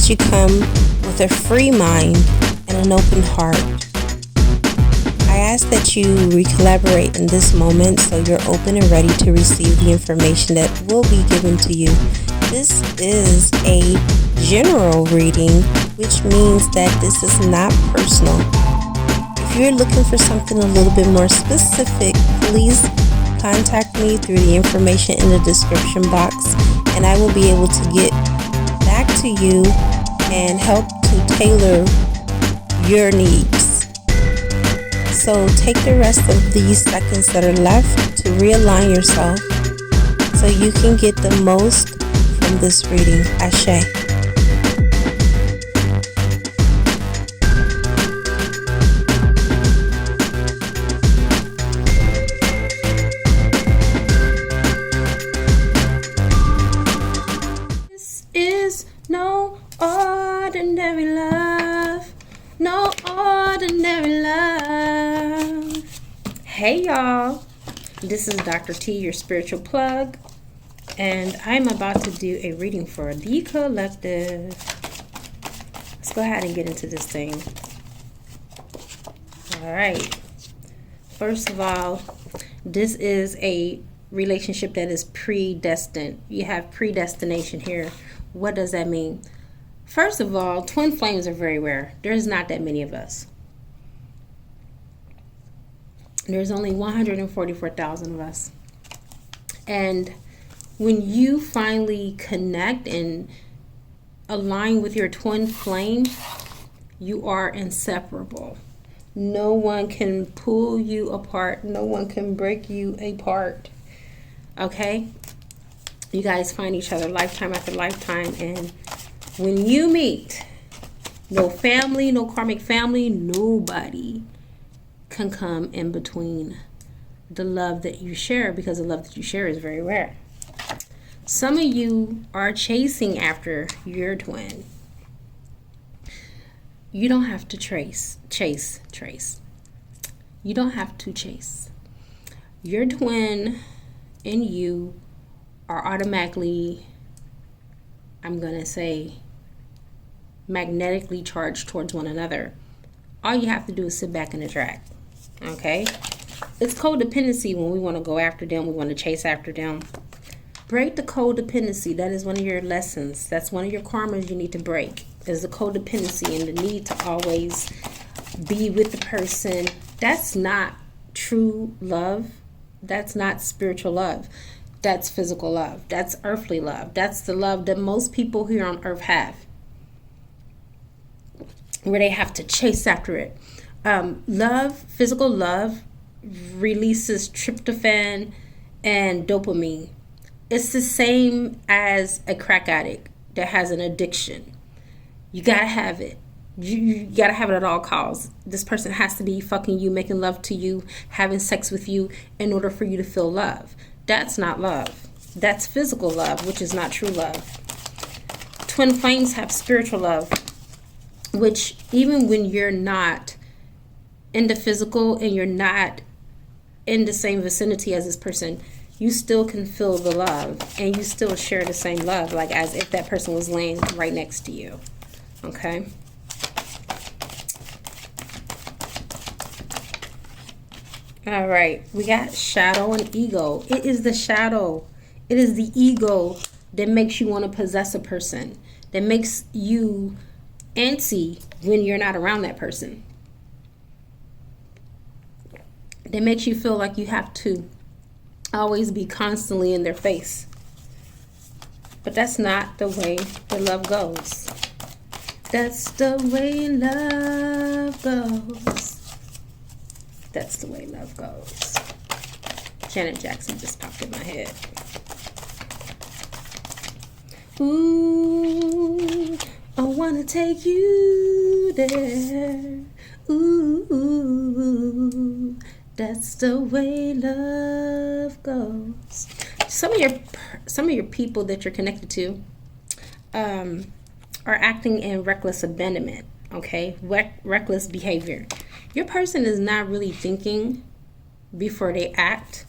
that you come with a free mind and an open heart. I ask that you recollaborate in this moment so you're open and ready to receive the information that will be given to you. This is a general reading, which means that this is not personal. If you're looking for something a little bit more specific, please contact me through the information in the description box, and I will be able to get back to you and help to tailor your needs. So take the rest of these seconds that are left to realign yourself so you can get the most from this reading. Ashe. This is no ordinary love. No ordinary love. Hey y'all, this is Dr. T, your spiritual plug, and I'm about to do a reading for the collective. Let's go ahead and get into this thing. Alright, first of all, this is a relationship that is predestined. You have predestination here. What does that mean? First of all, twin flames are very rare. There's not that many of us. There's only 144,000 of us. And when you finally connect and align with your twin flame, you are inseparable. No one can pull you apart. No one can break you apart. Okay? You guys find each other lifetime after lifetime, and when you meet, no family, no karmic family, nobody can come in between the love that you share, because the love that you share is very rare. Some of you are chasing after your twin. You don't have to chase. You don't have to chase. Your twin and you are automatically, I'm going to say, magnetically charged towards one another. All you have to do is sit back and attract. Okay? It's codependency when we want to go after them, we want to chase after them. Break the codependency. That is one of your lessons. That's one of your karmas you need to break. Is the codependency and the need to always be with the person. That's not true love. That's not spiritual love. That's physical love. That's earthly love. That's the love that most people here on earth have, where they have to chase after it. Love, physical love, releases tryptophan and dopamine. It's the same as a crack addict that has an addiction. You gotta have it. You gotta have it at all costs. This person has to be fucking you, making love to you, having sex with you in order for you to feel love. That's not love. That's physical love, which is not true love. Twin flames have spiritual love, which even when you're not in the physical and you're not in the same vicinity as this person, you still can feel the love and you still share the same love, like as if that person was laying right next to you. Okay? All right, we got shadow and ego. It is the shadow. It is the ego that makes you want to possess a person, that makes you antsy when you're not around that person, that makes you feel like you have to always be constantly in their face. But that's not the way the love goes. That's the way love goes. That's the way love goes. Janet Jackson just popped in my head. Ooh, I wanna take you there. Ooh, that's the way love goes. Some of your people that you're connected to are acting in reckless abandonment. Okay, reckless behavior. Your person is not really thinking before they act.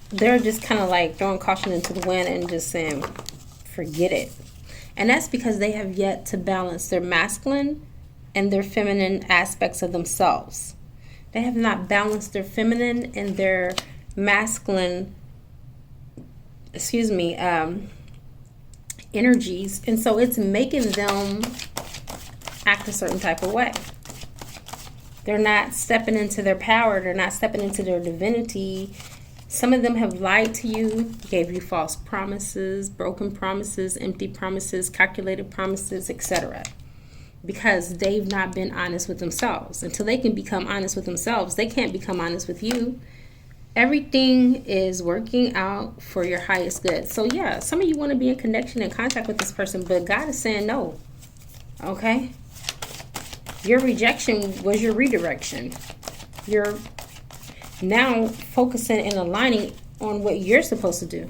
They're just kind of like throwing caution into the wind and just saying, forget it. And that's because they have yet to balance their masculine and their feminine aspects of themselves. They have not balanced their feminine and their masculine, energies. And so it's making them act a certain type of way. They're not stepping into their power. They're not stepping into their divinity. Some of them have lied to you, gave you false promises, broken promises, empty promises, calculated promises, etc. Because they've not been honest with themselves. Until they can become honest with themselves, they can't become honest with you. Everything is working out for your highest good. So yeah, some of you want to be in connection and contact with this person, but God is saying no. Okay? Your rejection was your redirection. You're now focusing and aligning on what you're supposed to do.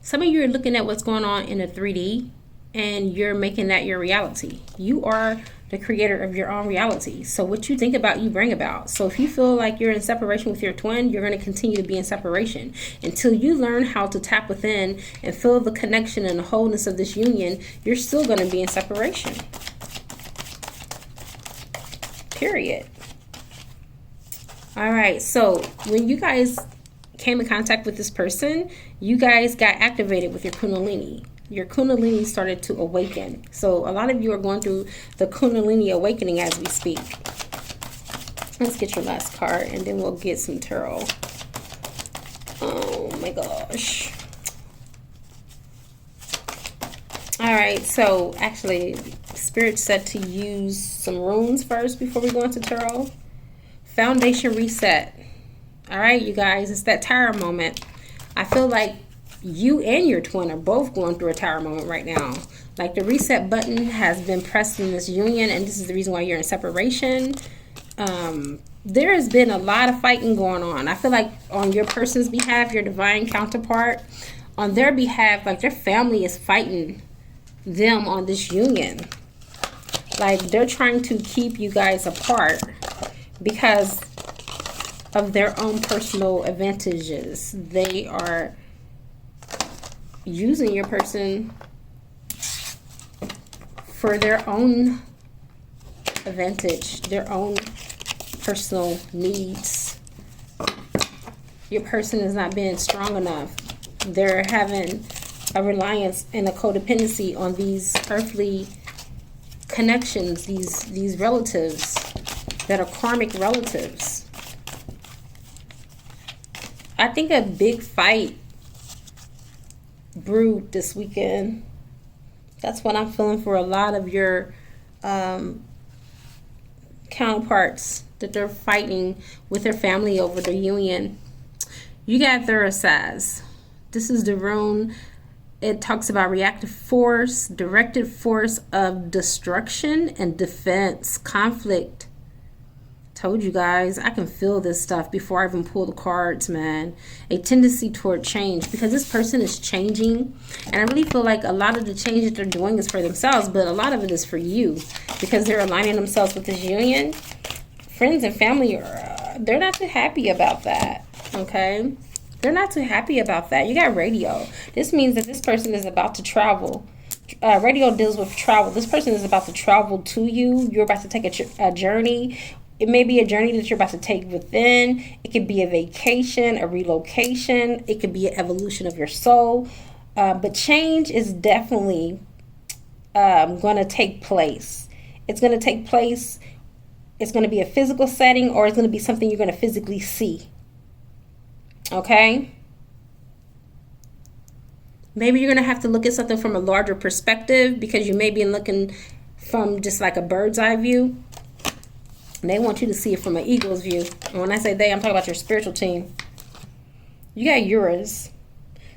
Some of you are looking at what's going on in a 3D and you're making that your reality. You are the creator of your own reality. So what you think about, you bring about. So if you feel like you're in separation with your twin, you're going to continue to be in separation until you learn how to tap within and feel the connection and the wholeness of this union. You're still going to be in separation. Period. All right. So when you guys came in contact with this person, you guys got activated with your Kundalini. Your Kundalini started to awaken. So a lot of you are going through the Kundalini awakening as we speak. Let's get your last card and then we'll get some tarot. Oh my gosh. All right. So actually, Spirit said to use some runes first before we go into tarot. Foundation reset. All right, you guys, it's that tower moment. I feel like you and your twin are both going through a tower moment right now. Like the reset button has been pressed in this union, and this is the reason why you're in separation. There has been a lot of fighting going on. I feel like on your person's behalf, your divine counterpart, on their behalf, like their family is fighting them on this union. Like they're trying to keep you guys apart because of their own personal advantages. They are using your person for their own advantage, their own personal needs. Your person is not being strong enough. They're having a reliance and a codependency on these earthly connections, these relatives that are karmic relatives. I think a big fight brewed this weekend. That's what I'm feeling for a lot of your counterparts, that they're fighting with their family over the union. You got Thurisaz. This is the rune. It talks about reactive force, directed force of destruction and defense, conflict. Told you guys, I can feel this stuff before I even pull the cards, man. A tendency toward change, because this person is changing. And I really feel like a lot of the change that they're doing is for themselves, but a lot of it is for you, because they're aligning themselves with this union. Friends and family, they're not too happy about that, okay? They're not too happy about that. You got radio. This means that this person is about to travel. Radio deals with travel. This person is about to travel to you. You're about to take a journey. It may be a journey that you're about to take within. It could be a vacation, a relocation. It could be an evolution of your soul. But change is definitely going to take place. It's going to take place. It's going to be a physical setting, or it's going to be something you're going to physically see. Okay? Maybe you're going to have to look at something from a larger perspective, because you may be looking from just like a bird's eye view. And they want you to see it from an eagle's view. And when I say they, I'm talking about your spiritual team. You got Uranus.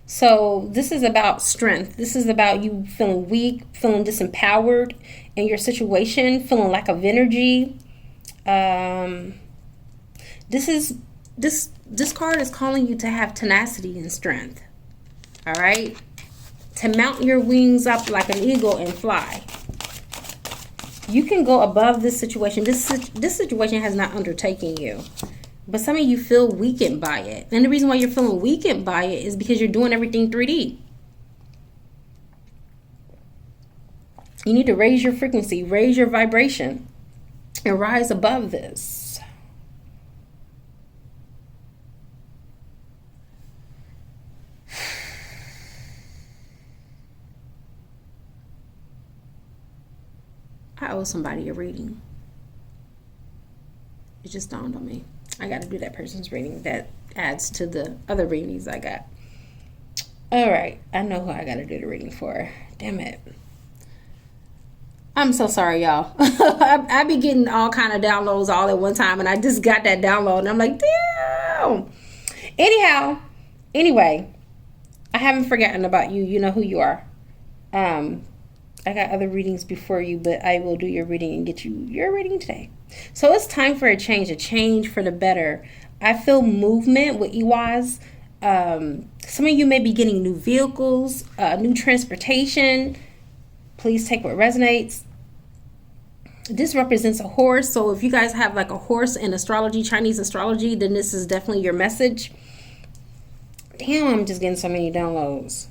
So this is about strength. This is about you feeling weak, feeling disempowered in your situation, feeling lack of energy. This card is calling you to have tenacity and strength. All right? To mount your wings up like an eagle and fly. You can go above this situation. This situation has not undertaken you. But some of you feel weakened by it. And the reason why you're feeling weakened by it is because you're doing everything 3D. You need to raise your frequency, raise your vibration, and rise above this. I owe somebody a reading. It just dawned on me. I got to do that person's reading. That adds to the other readings I got. All right. I know who I got to do the reading for. Damn it. I'm so sorry, y'all. I be getting all kind of downloads all at one time, and I just got that download, and I'm like, damn. Anyway, I haven't forgotten about you. You know who you are. I got other readings before you, but I will do your reading and get you your reading today. So it's time for a change for the better. I feel movement with Iwaz. Some of you may be getting new vehicles, new transportation. Please take what resonates. This represents a horse. So if you guys have like a horse in astrology, Chinese astrology, then this is definitely your message. Damn, I'm just getting so many downloads.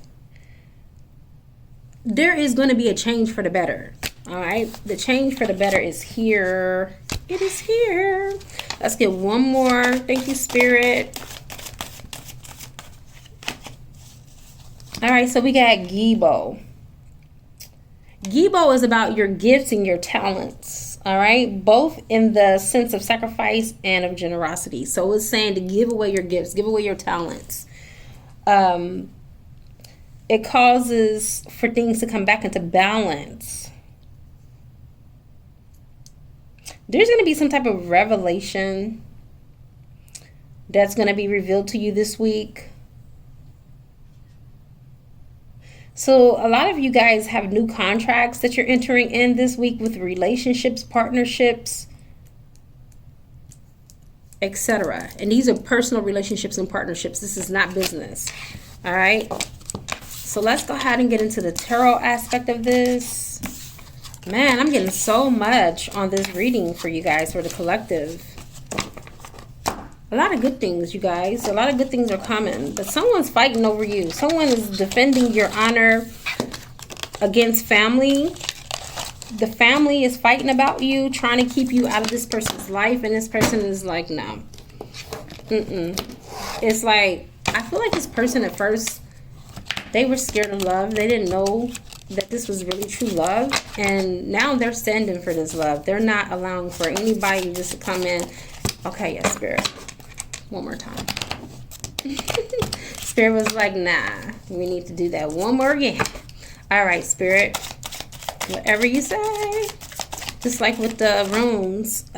There is going to be a change for the better. All right. The change for the better is here. It is here. Let's get one more. Thank you, Spirit. All right. So we got Gibo. Gibo is about your gifts and your talents. All right. Both in the sense of sacrifice and of generosity. So it's saying to give away your gifts, give away your talents. It causes for things to come back into balance. There's going to be some type of revelation that's going to be revealed to you this week. So a lot of you guys have new contracts that you're entering in this week with relationships, partnerships, etc. And these are personal relationships and partnerships. This is not business. All right. So let's go ahead and get into the tarot aspect of this. Man, I'm getting so much on this reading for you guys, for the collective. A lot of good things, you guys. A lot of good things are coming. But someone's fighting over you. Someone is defending your honor against family. The family is fighting about you, trying to keep you out of this person's life. And this person is like, no. It's like, I feel like this person at first, they were scared of love. They didn't know that this was really true love. And now they're standing for this love. They're not allowing for anybody just to come in. Okay, yes, Spirit. One more time. Spirit was like, nah, we need to do that one more again. All right, Spirit. Whatever you say. Just like with the runes.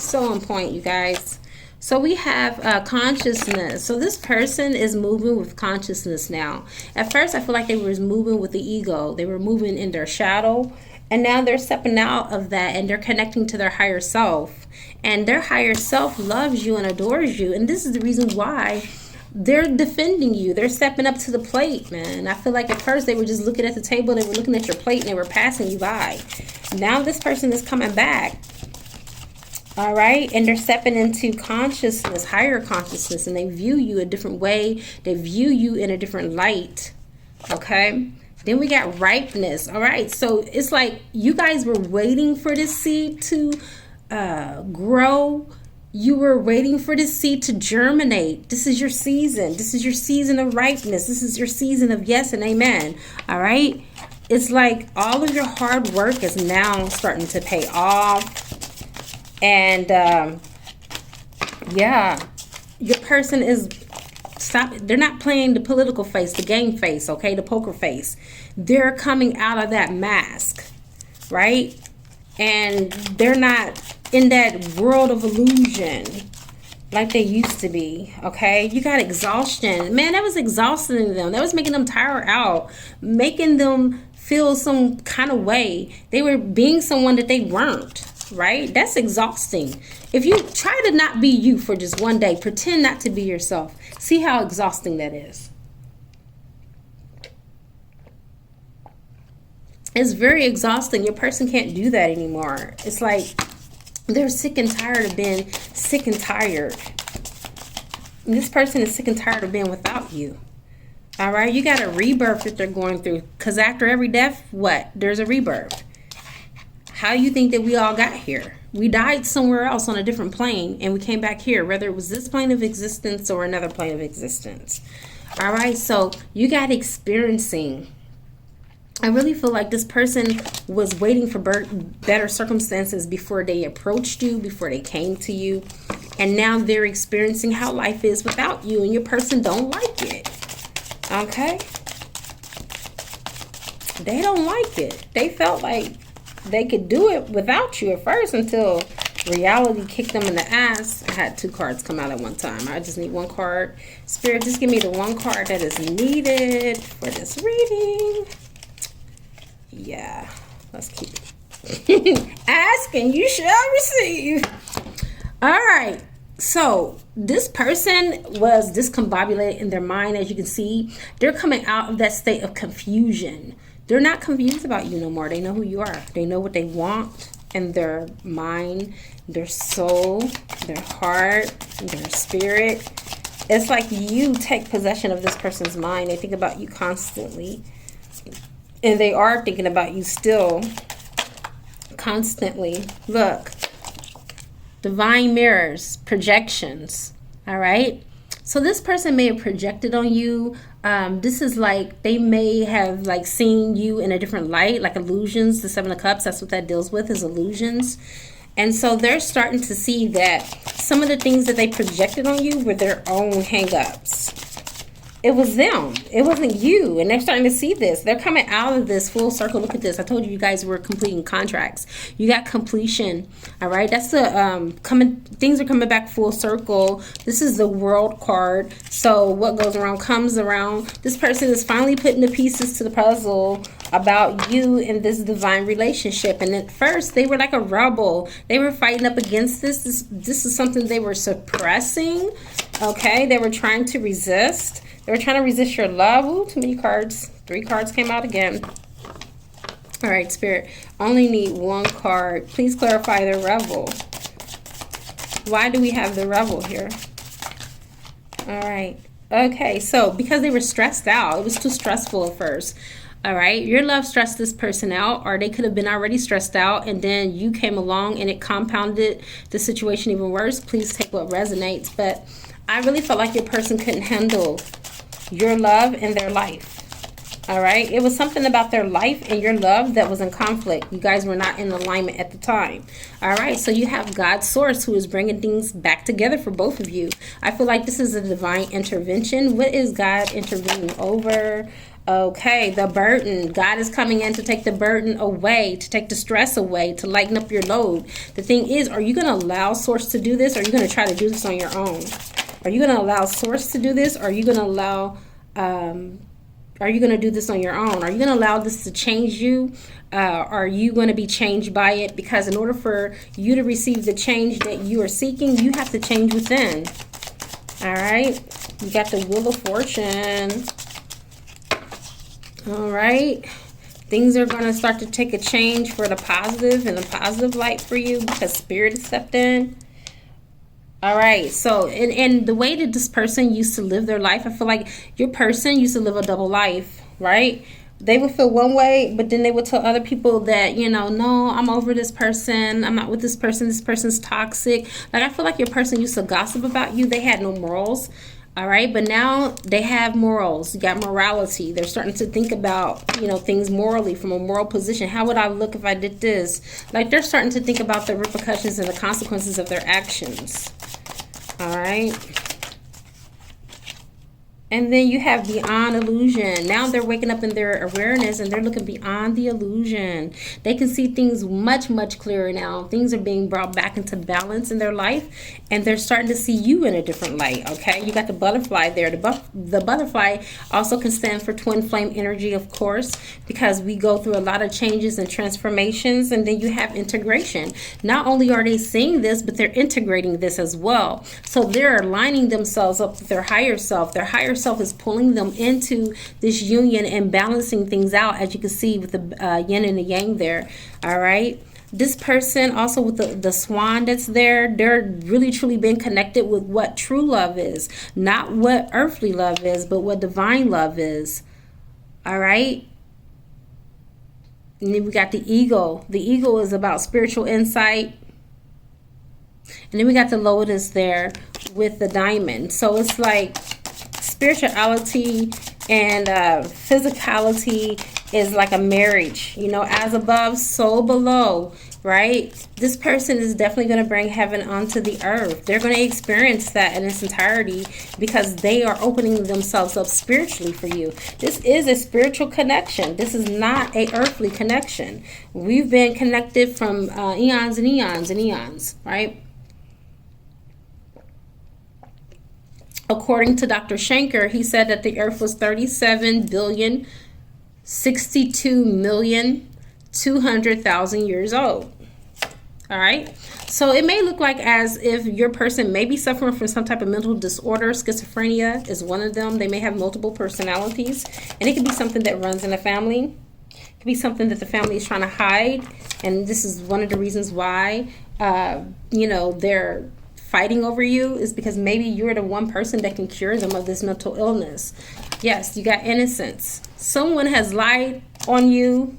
So on point, you guys. So we have consciousness. So this person is moving with consciousness now. At first, I feel like they were moving with the ego. They were moving in their shadow. And now they're stepping out of that and they're connecting to their higher self. And their higher self loves you and adores you. And this is the reason why they're defending you. They're stepping up to the plate, man. I feel like at first they were just looking at the table. They were looking at your plate and they were passing you by. Now this person is coming back. All right. And they're stepping into consciousness, higher consciousness, and they view you a different way. They view you in a different light. Okay. Then we got ripeness. All right. So it's like you guys were waiting for this seed to grow. You were waiting for this seed to germinate. This is your season. This is your season of ripeness. This is your season of yes and amen. All right. It's like all of your hard work is now starting to pay off. And yeah, your person is they're not playing the political face, the game face, okay, the poker face. They're coming out of that mask, right? And they're not in that world of illusion like they used to be, okay? You got exhaustion. Man, that was exhausting them. That was making them tire out, making them feel some kind of way. They were being someone that they weren't. Right? That's exhausting. If you try to not be you for just one day, pretend not to be yourself. See how exhausting that is. It's very exhausting. Your person can't do that anymore. It's like they're sick and tired of being sick and tired. And this person is sick and tired of being without you. All right? You got a rebirth that they're going through. Because after every death, what? There's a rebirth. How do you think that we all got here? We died somewhere else on a different plane and we came back here, whether it was this plane of existence or another plane of existence. All right, so you got experiencing. I really feel like this person was waiting for better circumstances before they approached you, before they came to you. And now they're experiencing how life is without you, and your person don't like it. Okay? They don't like it. They felt like they could do it without you at first until reality kicked them in the ass. I had 2 cards come out at one time. I just need 1 card. Spirit, just give me the 1 card that is needed for this reading. Yeah, let's keep it. Ask and you shall receive. All right. So this person was discombobulated in their mind. As you can see, they're coming out of that state of confusion. They're not confused about you no more. They know who you are. They know what they want in their mind, their soul, their heart, their spirit. It's like you take possession of this person's mind. They think about you constantly. And they are thinking about you still constantly. Look. Divine mirrors, projections. All right. So this person may have projected on you. This is like they may have like seen you in a different light, like illusions. The 7 of Cups, that's what that deals with, is illusions. And so they're starting to see that some of the things that they projected on you were their own hang-ups. It was them. It wasn't you. And they're starting to see this. They're coming out of this full circle. Look at this. I told you guys were completing contracts. You got completion. All right. That's the things are coming back full circle. This is the World card. So what goes around comes around. This person is finally putting the pieces to the puzzle about you in this divine relationship. And at first they were like a rebel. They were fighting up against this. This is something they were suppressing. Okay. They were trying to resist. They were trying to resist your love. Ooh, too many cards. 3 cards came out again. All right, Spirit. Only need 1 card. Please clarify the rebel. Why do we have the rebel here? All right. Okay, so because they were stressed out. It was too stressful at first. All right. Your love stressed this person out, or they could have been already stressed out, and then you came along and it compounded the situation even worse. Please take what resonates. But I really felt like your person couldn't handle your love and their life. All right. It was something about their life and your love that was in conflict. You guys were not in alignment at the time. All right. So you have God's source who is bringing things back together for both of you. I feel like this is a divine intervention. What is God intervening over? Okay, the burden. God is coming in to take the burden away, to take the stress away, to lighten up your load. The thing is, are you going to allow source to do this, or are you going to try to do this on your own? Are you going to allow source to do this? Or are you going to allow, are you going to do this on your own? Are you going to allow this to change you? Are you going to be changed by it? Because in order for you to receive the change that you are seeking, you have to change within. All right. You got the Wheel of Fortune. All right. Things are going to start to take a change for the positive and the positive light for you because Spirit has stepped in. All right, so and the way that this person used to live their life, I feel like your person used to live a double life, right? They would feel one way, but then they would tell other people that, you know, no, I'm over this person. I'm not with this person's toxic. Like, I feel like your person used to gossip about you. They had no morals, all right? But now they have morals. You got morality. They're starting to think about, you know, things morally from a moral position. How would I look if I did this? Like, they're starting to think about the repercussions and the consequences of their actions. All right. And then you have beyond illusion. Now they're waking up in their awareness and they're looking beyond the illusion. They can see things much, much clearer now. Things are being brought back into balance in their life, and they're starting to see you in a different light, okay? You got the butterfly there. The butterfly also can stand for twin flame energy, of course, because we go through a lot of changes and transformations, and then you have integration. Not only are they seeing this, but they're integrating this as well. So they're aligning themselves up with their higher self. Their higher self is pulling them into this union and balancing things out, as you can see with the yin and the yang there. All right. This person also with the swan that's there, they're really truly being connected with what true love is, not what earthly love is, but what divine love is. All right. And then we got the eagle. The eagle is about spiritual insight. And then we got the lotus there with the diamond. So it's like spirituality and physicality is like a marriage. You know, as above, so below, right? This person is definitely going to bring heaven onto the earth. They're going to experience that in its entirety because they are opening themselves up spiritually for you. This is a spiritual connection. This is not a earthly connection. We've been connected from eons and eons and eons, right? According to Dr. Shanker, he said that the earth was 37,062,200,000 years old. All right. So it may look like as if your person may be suffering from some type of mental disorder. Schizophrenia is one of them. They may have multiple personalities, and it could be something that runs in a family. It could be something that the family is trying to hide. And this is one of the reasons why, they're fighting over you, is because maybe you're the one person that can cure them of this mental illness. Yes, you got innocence. Someone has lied on you.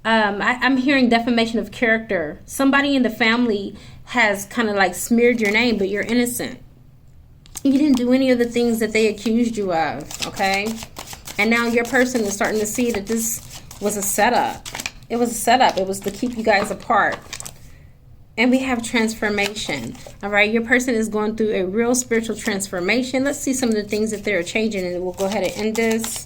I'm hearing defamation of character. Somebody in the family has kind of like smeared your name, but you're innocent. You didn't do any of the things that they accused you of, okay? And now your person is starting to see that this was a setup. It was a setup. It was to keep you guys apart. And we have transformation. All right, your person is going through a real spiritual transformation. Let's see some of the things that they're changing, and we'll go ahead and end this.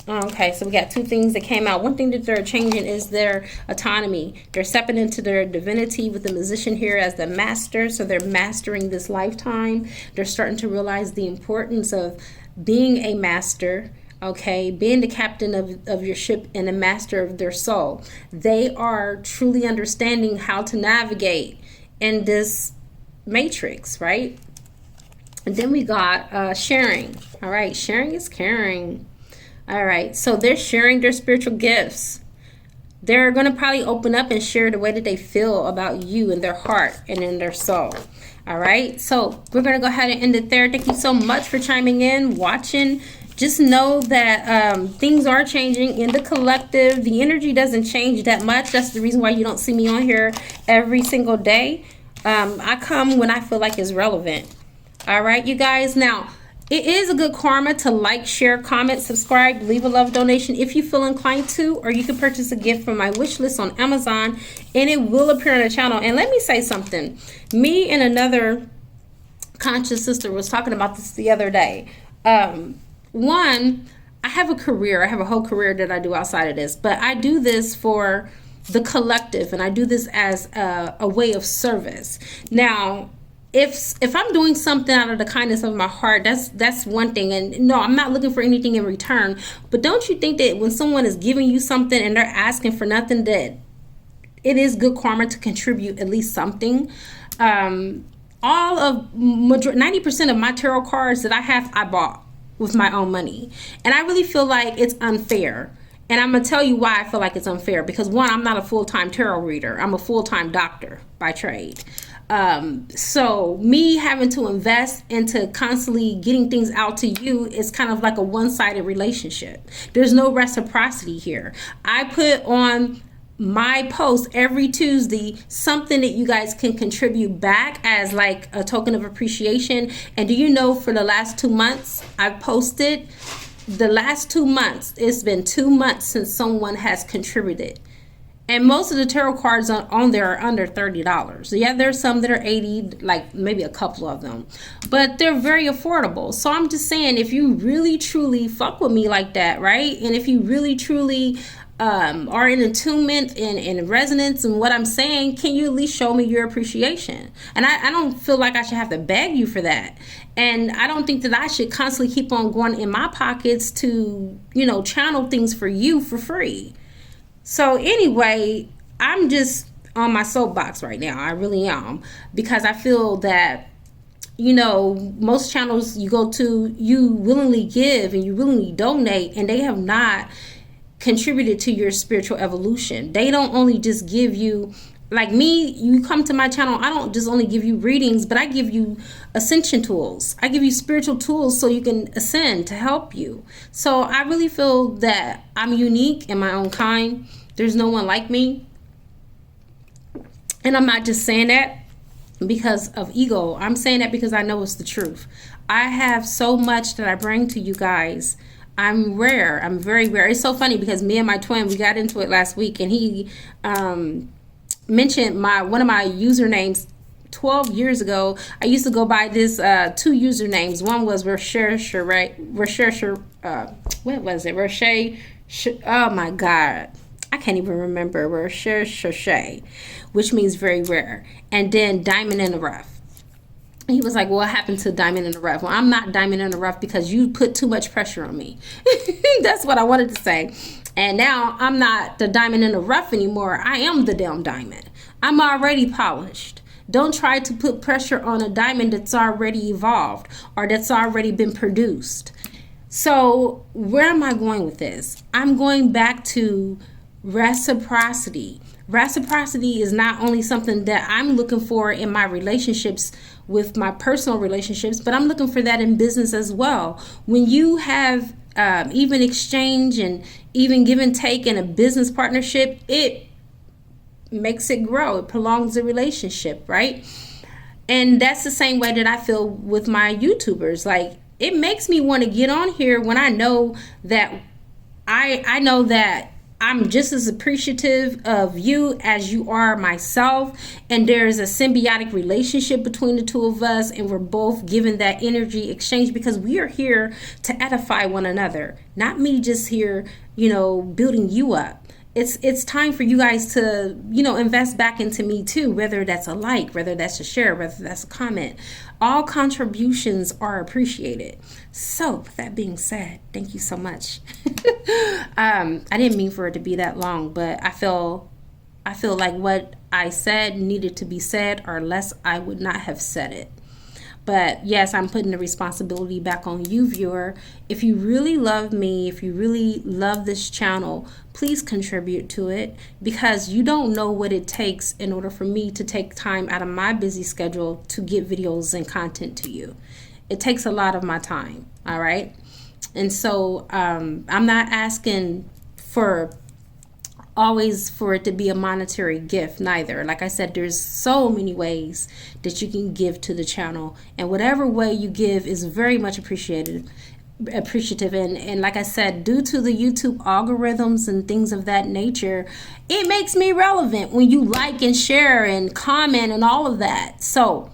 Okay, so we got two things that came out. One thing that they're changing is their autonomy. They're stepping into their divinity with the musician here as the master. So they're mastering this lifetime. They're starting to realize the importance of being a master. Okay, being the captain of your ship and the master of their soul. They are truly understanding how to navigate in this matrix, right? And then we got sharing. All right, sharing is caring. All right, so they're sharing their spiritual gifts. They're going to probably open up and share the way that they feel about you in their heart and in their soul. All right, so we're going to go ahead and end it there. Thank you so much for chiming in, watching. Just know that things are changing in the collective. The energy doesn't change that much. That's the reason why you don't see me on here every single day. I come when I feel like it's relevant. All right, you guys. Now, it is a good karma to like, share, comment, subscribe, leave a love donation if you feel inclined to, or you can purchase a gift from my wish list on Amazon, and it will appear on the channel. And let me say something. Me and another conscious sister was talking about this the other day. One, I have a career. I have a whole career that I do outside of this, but I do this for the collective, and I do this as a way of service. Now, if I'm doing something out of the kindness of my heart, that's one thing. And no, I'm not looking for anything in return. But don't you think that when someone is giving you something and they're asking for nothing, that it is good karma to contribute at least something? 90% of my tarot cards that I have, I bought with my own money. And I really feel like it's unfair. And I'm going to tell you why I feel like it's unfair. Because one, I'm not a full-time tarot reader. I'm a full-time doctor by trade. So me having to invest into constantly getting things out to you is kind of like a one-sided relationship. There's no reciprocity here. I put on my post every Tuesday something that you guys can contribute back as like a token of appreciation. And do you know, for the last 2 months I've posted, the last 2 months, it's been 2 months since someone has contributed. And most of the tarot cards on there are under $30. So yeah, there's some that are $80, like maybe a couple of them, but they're very affordable. So I'm just saying, if you really truly fuck with me like that, right? And if you really truly are in attunement and in resonance and what I'm saying, can you at least show me your appreciation? And I don't feel like I should have to beg you for that. And I don't think that I should constantly keep on going in my pockets to, channel things for you for free. So anyway, I'm just on my soapbox right now. I really am. Because I feel that, most channels you go to, you willingly give and you willingly donate, and they have not contributed to your spiritual evolution. They don't only just give you Like me, you come to my channel, I don't just only give you readings, but I give you ascension tools. I give you spiritual tools so you can ascend, to help you. So I really feel that I'm unique in my own kind. There's no one like me. And I'm not just saying that because of ego. I'm saying that because I know it's the truth. I have so much that I bring to you guys. I'm rare. I'm very rare. It's so funny because me and my twin, we got into it last week, and he mentioned one of my usernames 12 years ago. I used to go by this two usernames. One was Rocher, right? Rocher, what was it? Rocher, oh my God. I can't even remember. Rocher, which means very rare. And then Diamond in the Rough. He was like, what happened to Diamond in the Rough? Well, I'm not Diamond in the Rough because you put too much pressure on me. That's what I wanted to say. And now I'm not the diamond in the rough anymore. I am the damn diamond. I'm already polished. Don't try to put pressure on a diamond that's already evolved or that's already been produced. So where am I going with this? I'm going back to reciprocity. Reciprocity is not only something that I'm looking for in my relationships, with my personal relationships, but I'm looking for that in business as well. When you have even exchange and even give and take in a business partnership, it makes it grow. It prolongs the relationship, right? And that's the same way that I feel with my YouTubers. Like, it makes me want to get on here when I know that I know that I'm just as appreciative of you as you are myself, and there's a symbiotic relationship between the two of us, and we're both given that energy exchange because we are here to edify one another, not me just here, building you up. It's time for you guys to, invest back into me too, whether that's a like, whether that's a share, whether that's a comment. All contributions are appreciated. So with that being said, thank you so much. I didn't mean for it to be that long, but I feel like what I said needed to be said, or less I would not have said it. But yes, I'm putting the responsibility back on you, viewer. If you really love me, if you really love this channel, please contribute to it, because you don't know what it takes in order for me to take time out of my busy schedule to get videos and content to you. It takes a lot of my time, all right? And so I'm not asking for always for it to be a monetary gift neither. Like I said, there's so many ways that you can give to the channel, and whatever way you give is very much appreciative. And like I said, due to the YouTube algorithms and things of that nature, it makes me relevant when you like and share and comment and all of that. So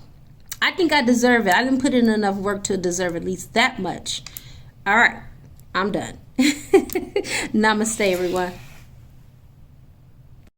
I think I deserve it. I didn't put in enough work to deserve at least that much. All right, I'm done. Namaste, everyone.